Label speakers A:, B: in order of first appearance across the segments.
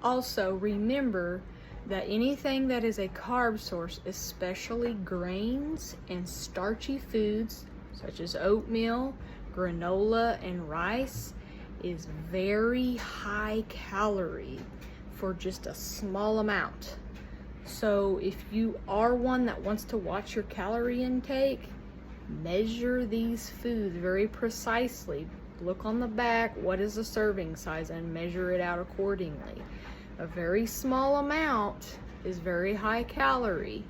A: Also, remember that anything that is a carb source, especially grains and starchy foods such as oatmeal, granola, and rice, is very high calorie for just a small amount. So if you are one that wants to watch your calorie intake, measure these foods very precisely. Look on the back, what is the serving size, and measure it out accordingly. A very small amount is very high calorie.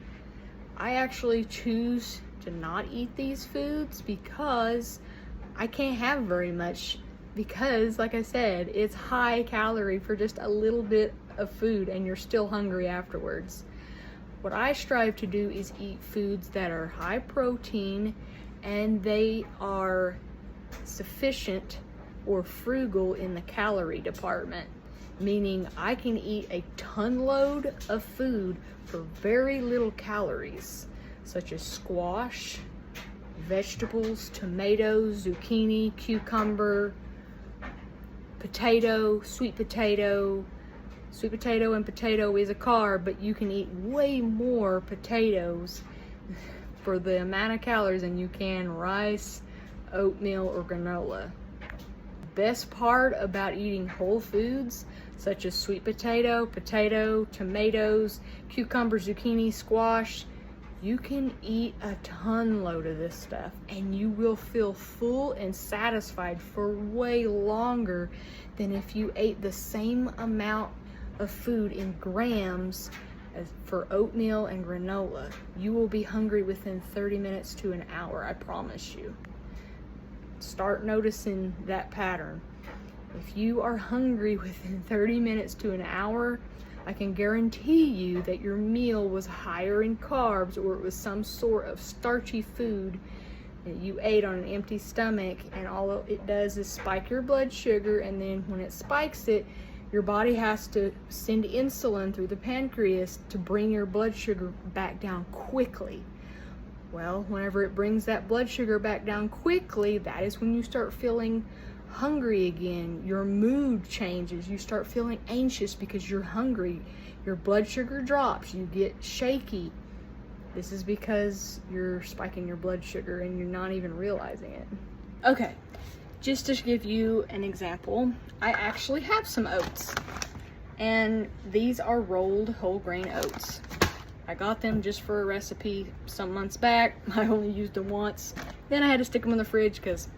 A: I actually choose to not eat these foods because I can't have very much, because like I said, it's high calorie for just a little bit of food and you're still hungry afterwards. What I strive to do is eat foods that are high protein and they are sufficient or frugal in the calorie department, meaning I can eat a ton load of food for very little calories, such as squash, vegetables, tomatoes, zucchini, cucumber, potato, sweet potato. Sweet potato and potato is a carb, but you can eat way more potatoes for the amount of calories than you can rice, oatmeal, or granola. Best part about eating whole foods such as sweet potato, tomatoes, cucumber, zucchini, squash, you can eat a ton load of this stuff and you will feel full and satisfied for way longer than if you ate the same amount of food in grams as for oatmeal and granola. You will be hungry within 30 minutes to an hour, I promise you. Start noticing that pattern. If you are hungry within 30 minutes to an hour, I can guarantee you that your meal was higher in carbs, or it was some sort of starchy food that you ate on an empty stomach, and all it does is spike your blood sugar, and then when it spikes it, your body has to send insulin through the pancreas to bring your blood sugar back down quickly. Well, whenever it brings that blood sugar back down quickly, that is when you start feeling hungry again. Your mood changes. You start feeling anxious because you're hungry. Your blood sugar drops. You get shaky. This is because you're spiking your blood sugar and you're not even realizing it. Okay, just to give you an example, I actually have some oats, and these are rolled whole grain oats. I got them just for a recipe some months back. I only used them once. Then I had to stick them in the fridge because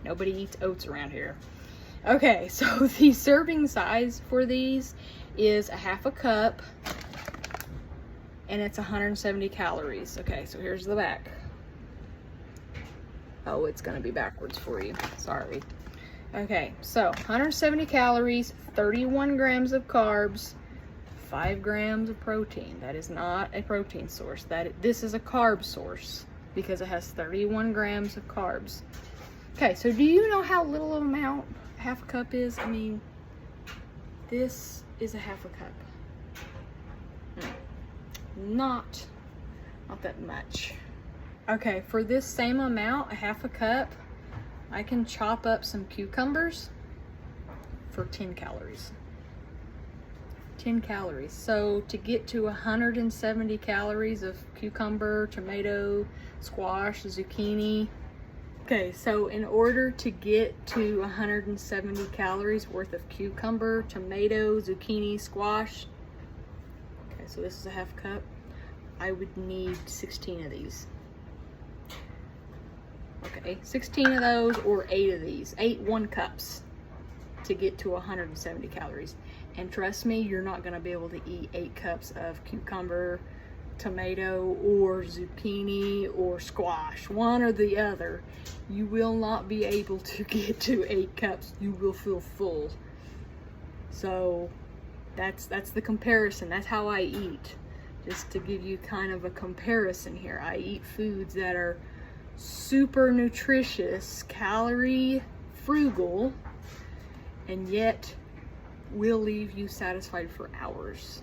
A: nobody eats oats around here. Okay, so the serving size for these is a half a cup, and it's 170 calories. Okay, so here's the back. Oh, it's gonna be backwards for you, sorry. Okay, so 170 calories, 31 grams of carbs, 5 grams of protein. That is not a protein source. This is a carb source because it has 31 grams of carbs. Okay, so do you know how little amount half a cup is? I mean, this is a half a cup. Not that much. Okay, for this same amount, a half a cup, I can chop up some cucumbers for 10 calories. 10 calories. So to get to 170 calories of cucumber, tomato, squash, zucchini. Okay, so in order to get to 170 calories worth of cucumber, tomato, zucchini, squash, okay, so this is a half cup, I would need 16 of these. Okay, 16 of those or 8 of these, 8 1-cups to get to 170 calories. And trust me, you're not gonna be able to eat 8 cups of cucumber, tomato, or zucchini, or squash, one or the other. You will not be able to get to 8 cups. You will feel full. So that's the comparison. That's how I eat. Just to give you kind of a comparison here. I eat foods that are super nutritious, calorie frugal, and yet will leave you satisfied for hours.